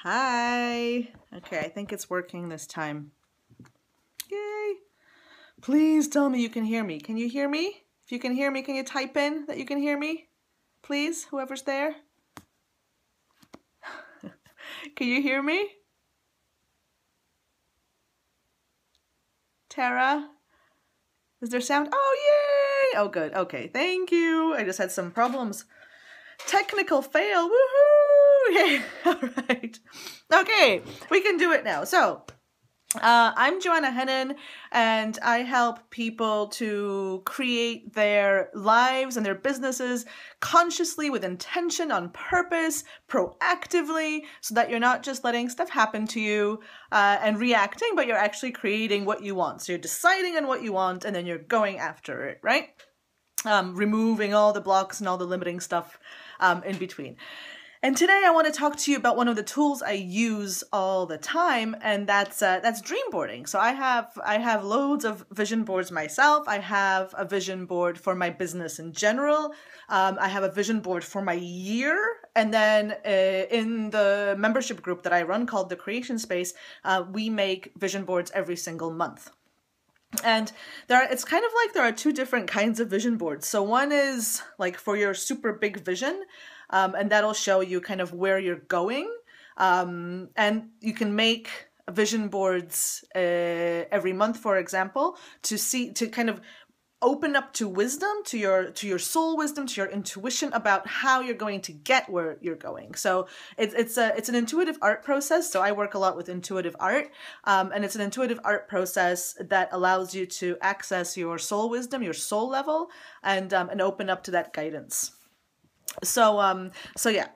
Hi. Okay, I think it's working this time. Yay. Please tell me you can hear me. Can you hear me? If you can hear me, can you type in that you can hear me? Please, whoever's there. Can you hear me? Tara? Is there sound? Oh, yay! Oh, good. Okay, thank you. I just had some problems. Technical fail. Woohoo! Yay. All right. Okay, we can do it now. So, I'm Joanna Hennon, and I help people to create their lives and their businesses consciously, with intention, on purpose, proactively, so that you're not just letting stuff happen to you and reacting, but you're actually creating what you want. So you're deciding on what you want, and then you're going after it, right? Removing all the blocks and all the limiting stuff in between. And today I want to talk to you about one of the tools I use all the time, and that's dream boarding. So I have loads of vision boards myself. I have a vision board for my business in general. I have a vision board for my year, and then in the membership group that I run called The Creation Space, we make vision boards every single month. And it's kind of like there are two different kinds of vision boards. So one is like for your super big vision, and that'll show you kind of where you're going. And you can make vision boards every month, for example, to kind of open up to wisdom, to your soul wisdom, to your intuition about how you're going to get where you're going. So it's an intuitive art process. So I work a lot with intuitive art, and it's an intuitive art process that allows you to access your soul wisdom, your soul level, and open up to that guidance. So yeah.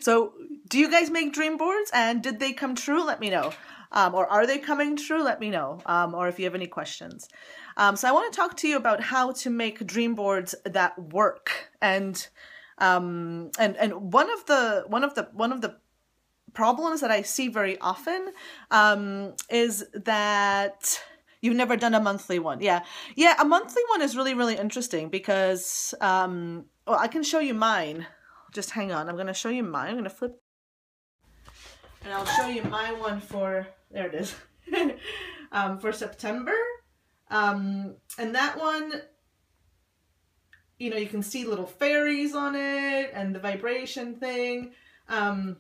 So do you guys make dream boards, and did they come true? Let me know. Or are they coming true? Let me know. Or if you have any questions. So I want to talk to you about how to make dream boards that work. And one of the problems that I see very often is that you've never done a monthly one. Yeah, a monthly one is really, really interesting because well, I can show you mine. Just hang on. I'm going to show you mine. I'm going to flip. And I'll show you my one for, there it is, for September. And that one, you can see little fairies on it and the vibration thing. And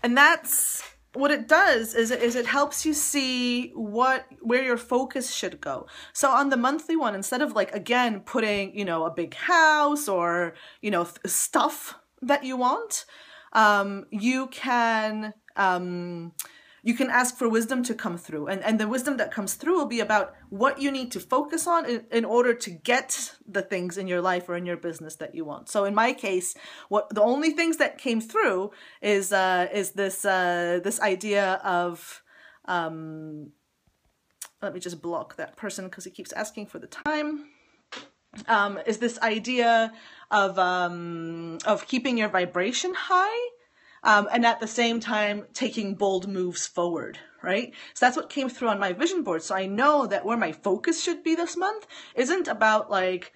that's what it does is it helps you see where your focus should go. So on the monthly one, instead of like, again, putting, a big house or, stuff that you want, you can ask for wisdom to come through, and the wisdom that comes through will be about what you need to focus on in order to get the things in your life or in your business that you want. So in my case, the only things that came through is this idea of let me just block that person because he keeps asking for the time. Is this idea of keeping your vibration high, and at the same time taking bold moves forward, right? So that's what came through on my vision board. So I know that where my focus should be this month isn't about like,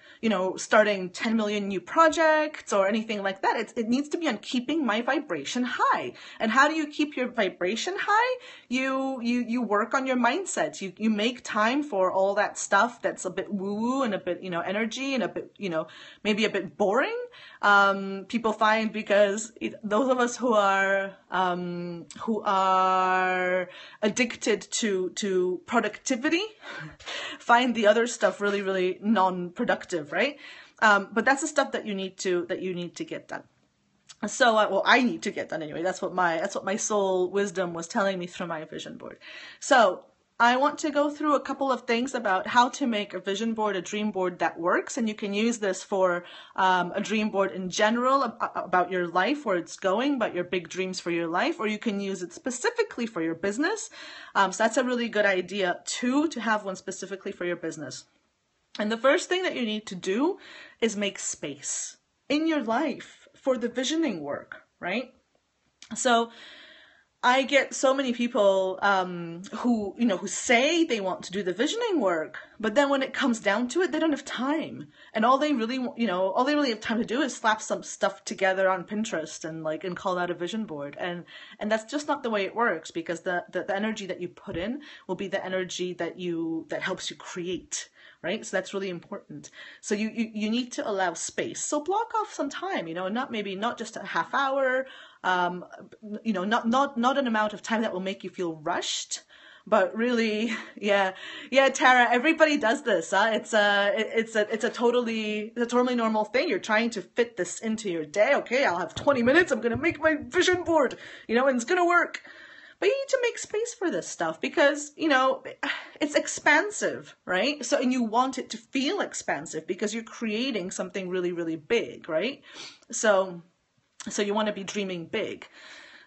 starting 10 million new projects or anything like that. It needs to be on keeping my vibration high. And how do you keep your vibration high? You work on your mindset. You make time for all that stuff that's a bit woo-woo and a bit, energy and a bit, maybe a bit boring. People find, because those of us who are addicted to productivity find the other stuff really, really non-productive, right? But that's the stuff that you need to get done. So, well, I need to get done anyway. That's what my soul wisdom was telling me through my vision board. So I want to go through a couple of things about how to make a vision board, a dream board that works. And you can use this for a dream board in general about your life, where it's going, about your big dreams for your life, or you can use it specifically for your business. So that's a really good idea too, to have one specifically for your business. And the first thing that you need to do is make space in your life for the visioning work, right? So I get so many people who, who say they want to do the visioning work, but then when it comes down to it, they don't have time. And all they really, all they really have time to do is slap some stuff together on Pinterest and call that a vision board. And that's just not the way it works, because the energy that you put in will be the energy that helps you create. Right? So that's really important. So you need to allow space. So block off some time, not just a half hour, not an amount of time that will make you feel rushed, but really, yeah, Tara, everybody does this. It's a totally normal thing. You're trying to fit this into your day. Okay, I'll have 20 minutes. I'm going to make my vision board, and it's going to work. But you need to make space for this stuff because, it's expansive, right? So, and you want it to feel expansive because you're creating something really, really big, right? So you want to be dreaming big.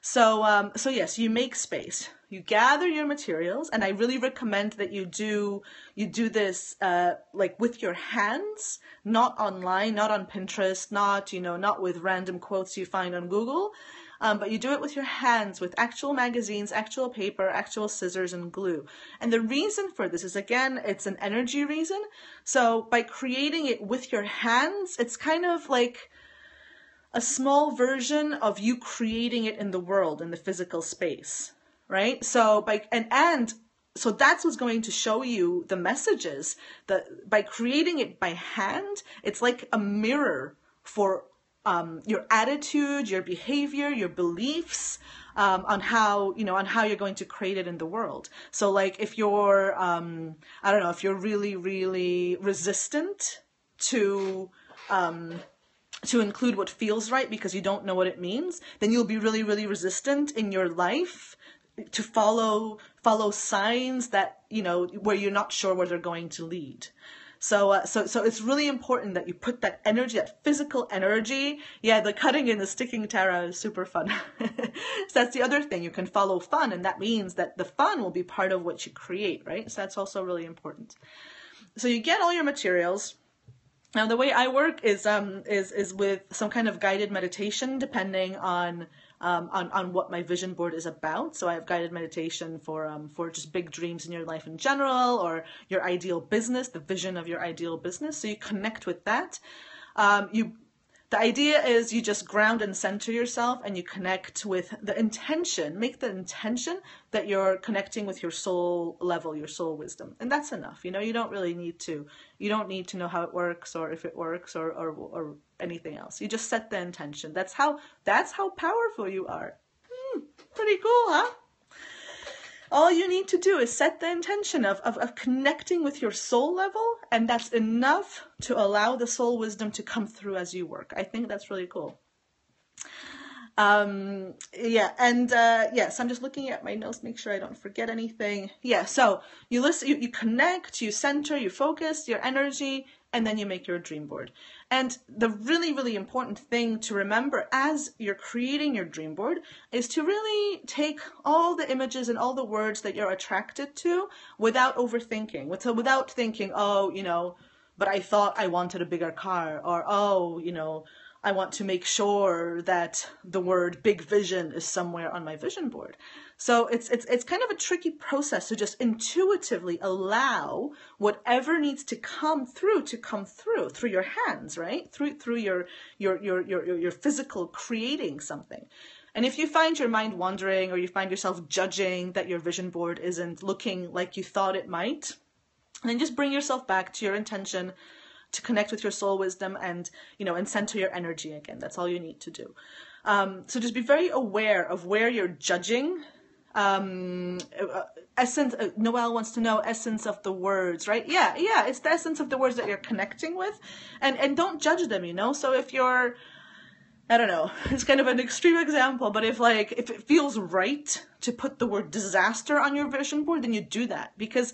So yes, you make space. You gather your materials, and I really recommend that you do this like with your hands, not online, not on Pinterest, not with random quotes you find on Google. But you do it with your hands, with actual magazines, actual paper, actual scissors and glue. And the reason for this is, again, it's an energy reason. So by creating it with your hands, it's kind of like a small version of you creating it in the world, in the physical space, right? So so that's what's going to show you the messages. That by creating it by hand, it's like a mirror for your attitude, your behavior, your beliefs, on how you're going to create it in the world. So like if you're, if you're really, really resistant to include what feels right because you don't know what it means, then you'll be really, really resistant in your life to follow signs that, where you're not sure where they're going to lead. So it's really important that you put that energy, that physical energy. Yeah, the cutting and the sticking, Tara, is super fun. So that's the other thing. You can follow fun, and that means that the fun will be part of what you create, right? So that's also really important. So you get all your materials. Now, the way I work is with some kind of guided meditation, depending on what my vision board is about. So I have guided meditation for just big dreams in your life in general, or your ideal business, the vision of your ideal business. So you connect with that. The idea is you just ground and center yourself, and you connect with the intention, make the intention that you're connecting with your soul level, your soul wisdom. And that's enough. You don't need to know how it works or if it works or anything else. You just set the intention. That's how powerful you are. Pretty cool, huh? All you need to do is set the intention of connecting with your soul level, and that's enough to allow the soul wisdom to come through as you work. I think that's really cool. Yes, I'm just looking at my notes, make sure I don't forget anything. Yeah, so you listen, you connect, you center, you focus your energy, and then you make your dream board. And the really, really important thing to remember as you're creating your dream board is to really take all the images and all the words that you're attracted to without overthinking, without thinking, but I thought I wanted a bigger car, or, I want to make sure that the word big vision is somewhere on my vision board. So it's kind of a tricky process to just intuitively allow whatever needs to come through your hands, right? Through your physical creating something. And if you find your mind wandering, or you find yourself judging that your vision board isn't looking like you thought it might, then just bring yourself back to your intention to connect with your soul wisdom and center your energy again. That's all you need to do. So just be very aware of where you're judging. Essence, Noelle wants to know essence of the words, right? Yeah, it's the essence of the words that you're connecting with, and don't judge them, So if you're, I don't know, it's kind of an extreme example, but if it feels right to put the word disaster on your vision board, then you do that, because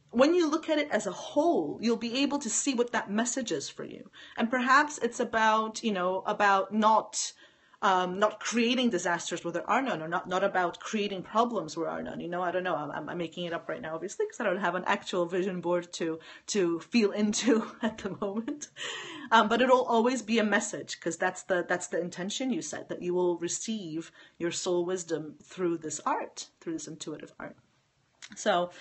when you look at it as a whole, you'll be able to see what that message is for you. And perhaps it's about, about not not creating disasters where there are none, or not about creating problems where there are none. You know, I don't know. I'm making it up right now, obviously, because I don't have an actual vision board to feel into at the moment. But it'll always be a message, because that's the intention you set, that you will receive your soul wisdom through this art, through this intuitive art. So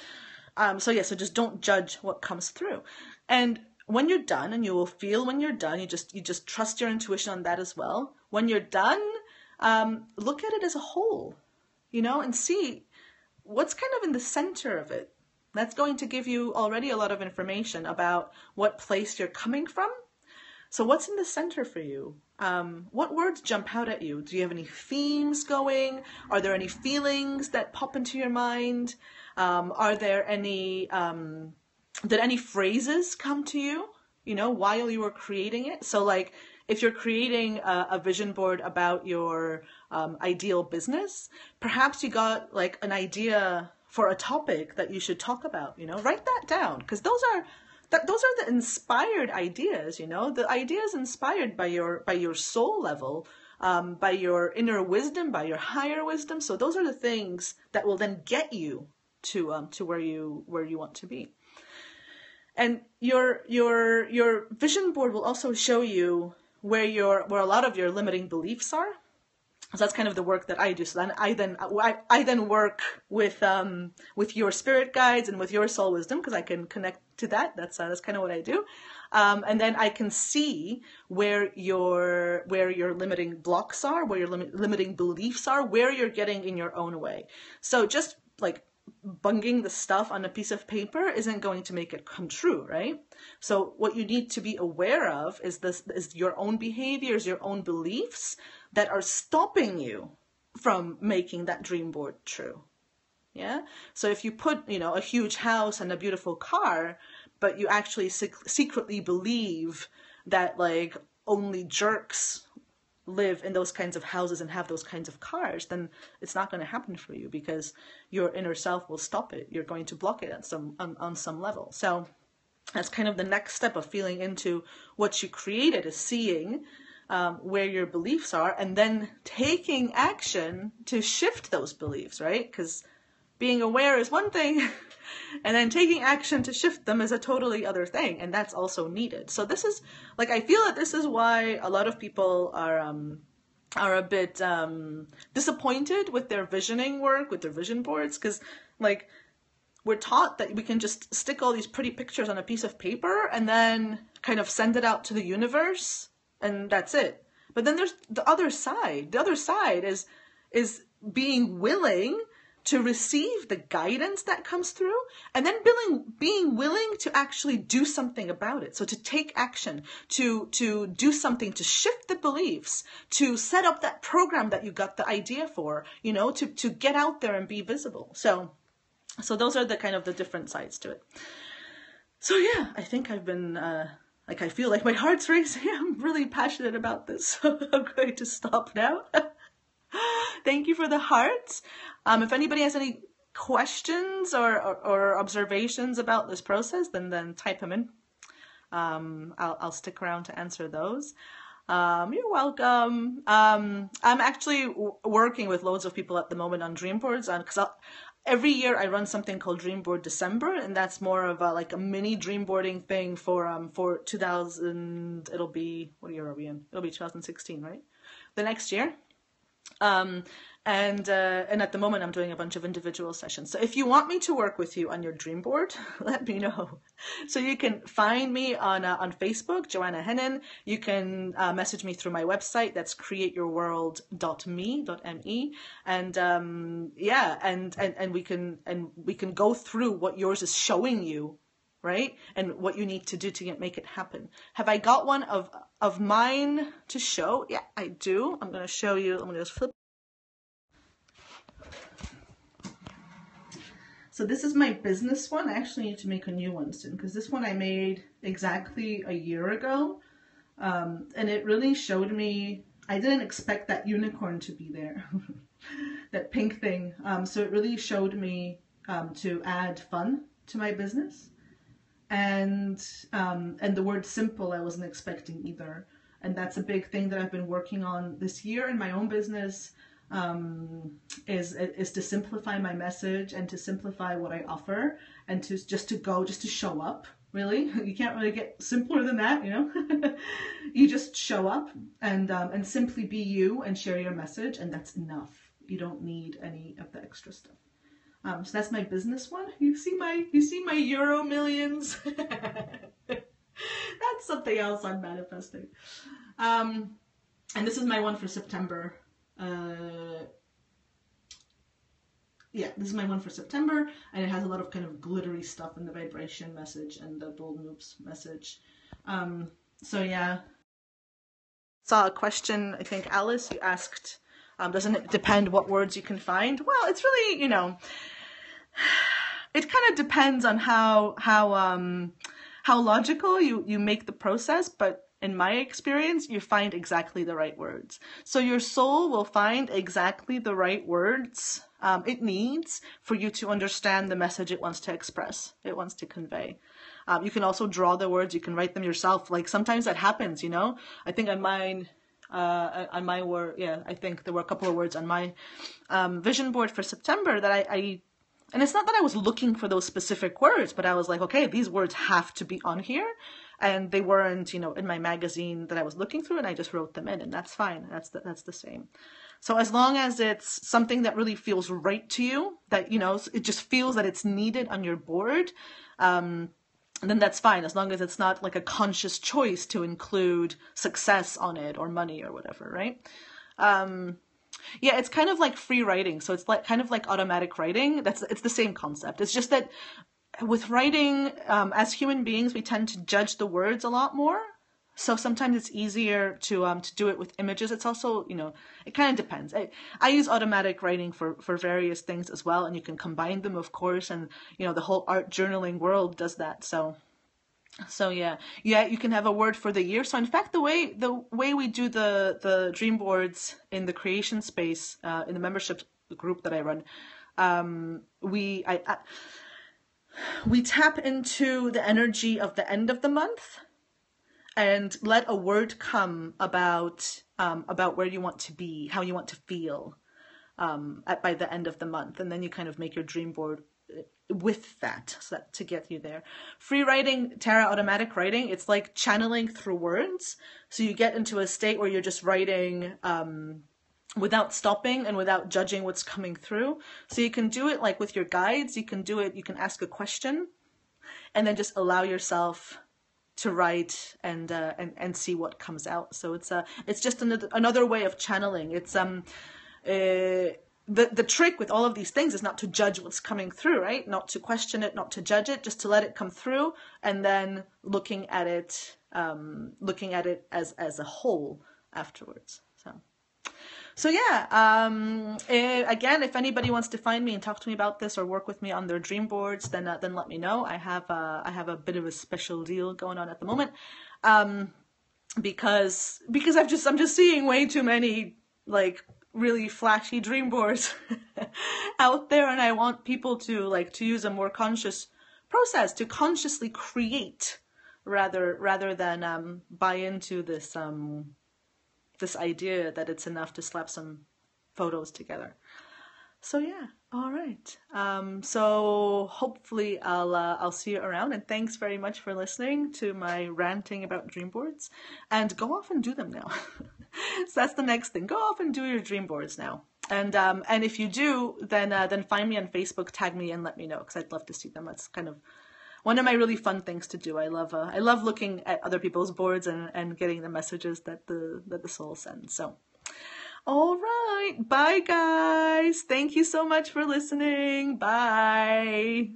just don't judge what comes through. And when you're done, and you will feel when you're done, you just trust your intuition on that as well. When you're done, look at it as a whole, and see what's kind of in the center of it. That's going to give you already a lot of information about what place you're coming from. So what's in the center for you? What words jump out at you? Do you have any themes going? Are there any feelings that pop into your mind? Are there any, did any phrases come to you, while you were creating it? So like, if you're creating a vision board about your ideal business, perhaps you got like an idea for a topic that you should talk about, write that down, because those are the inspired ideas, the ideas inspired by your soul level, by your inner wisdom, by your higher wisdom. So those are the things that will then get you to where you want to be. And your vision board will also show you where a lot of your limiting beliefs are. So that's kind of the work that I do. So then I then work with your spirit guides and with your soul wisdom, because I can connect to that. That's kind of what I do. And then I can see where your limiting blocks are, where your limiting beliefs are, where you're getting in your own way. So just like bunging the stuff on a piece of paper isn't going to make it come true, right? So what you need to be aware of is your own behaviors, your own beliefs that are stopping you from making that dream board true. Yeah. So if you put, a huge house and a beautiful car, but you actually secretly believe that like only jerks live in those kinds of houses and have those kinds of cars, then it's not going to happen for you, because your inner self will stop it. You're going to block it on some level. So that's kind of the next step of feeling into what you created, is seeing where your beliefs are, and then taking action to shift those beliefs, right? Because being aware is one thing, and then taking action to shift them is a totally other thing, and that's also needed. So this is, like, I feel that this is why a lot of people are a bit disappointed with their visioning work, with their vision boards, because, like, we're taught that we can just stick all these pretty pictures on a piece of paper and then kind of send it out to the universe, and that's it. But then there's the other side. The other side is being willing to receive the guidance that comes through, and then being willing to actually do something about it. So to take action, to do something, to shift the beliefs, to set up that program that you got the idea for, to get out there and be visible. So those are the kind of the different sides to it. So yeah, I think I've been, I feel like my heart's racing. I'm really passionate about this. So I'm going to stop now. Thank you for the hearts. If anybody has any questions or observations about this process, then type them in. I'll stick around to answer those. You're welcome. I'm actually working with loads of people at the moment on dream boards, because every year I run something called Dream Board December, and that's more of a mini dream boarding thing for 2000. It'll be, what year are we in? It'll be 2016, right? The next year. And at the moment I'm doing a bunch of individual sessions. So if you want me to work with you on your dream board, let me know. So you can find me on Facebook, Joanna Hennin. You can message me through my website. That's createyourworld.me. And and we can go through what yours is showing you, right? And what you need to do to make it happen. Have I got one of mine to show? Yeah, I do. I'm going to show you. I'm going to just flip. So this is my business one. I actually need to make a new one soon, because this one I made exactly a year ago. And it really showed me, I didn't expect that unicorn to be there, that pink thing. So it really showed me to add fun to my business. And the word simple I wasn't expecting either. And that's a big thing that I've been working on this year in my own business, is to simplify my message and to simplify what I offer, and to just to show up. Really, you can't really get simpler than that, you know. You just show up and simply be you and share your message, and that's enough. You don't need any of the extra stuff. So that's my business one. You see my Euro millions. That's something else I'm manifesting. And this is my one for September. Yeah, this is my one for September, and it has a lot of kind of glittery stuff in the vibration message and the bold moves message. So yeah. Saw a question, I think, Alice, you asked, doesn't it depend what words you can find? Well, it's really, you know, it kind of depends on how logical you make the process, but in my experience, you find exactly the right words. So your soul will find exactly the right words it needs for you to understand the message it wants to express, it wants to convey. You can also draw the words, you can write them yourself. Like sometimes that happens, you know. I think on my word, yeah, I think there were a couple of words on my vision board for September that I and it's not that I was looking for those specific words, but I was like, okay, these words have to be on here. And they weren't, you know, in my magazine that I was looking through, and I just wrote them in, and that's fine. That's the same. So as long as it's something that really feels right to you, that, you know, it just feels that it's needed on your board, then that's fine. As long as it's not like a conscious choice to include success on it or money or whatever, right? Yeah, it's kind of like free writing. So it's like kind of like automatic writing. It's the same concept. It's just that with writing, as human beings, we tend to judge the words a lot more. So sometimes it's easier to do it with images. It's also, you know, it kind of depends. I use automatic writing for various things as well, and you can combine them, of course. And, you know, the whole art journaling world does that. So yeah, you can have a word for the year. So in fact, the way we do the dream boards in the creation space, in the membership group that I run, we tap into the energy of the end of the month and let a word come about where you want to be, how you want to feel by the end of the month. And then you kind of make your dream board with that, so that to get you there. Free writing, Tara, automatic writing, it's like channeling through words. So you get into a state where you're just writing without stopping and without judging what's coming through. So you can do it like with your guides. You can do it, you can ask a question and then just allow yourself to write and see what comes out. So it's just another way of channeling. It's the trick with all of these things is not to judge what's coming through, right? Not to question it, not to judge it, just to let it come through, and then looking at it as a whole afterwards. So yeah, again, if anybody wants to find me and talk to me about this or work with me on their dream boards, then let me know. I have a bit of a special deal going on at the moment, because I'm just seeing way too many like really flashy dream boards out there, and I want people to use a more conscious process to consciously create rather than buy into this this idea that it's enough to slap some photos together. So yeah, all right. So hopefully I'll see you around, and thanks very much for listening to my ranting about dream boards, and go off and do them now. So that's the next thing. Go off and do your dream boards now. And if you do, then find me on Facebook, tag me, and let me know, because I'd love to see them. That's kind of one of my really fun things to do. I love looking at other people's boards and getting the messages that the soul sends. So, all right, bye guys. Thank you so much for listening. Bye.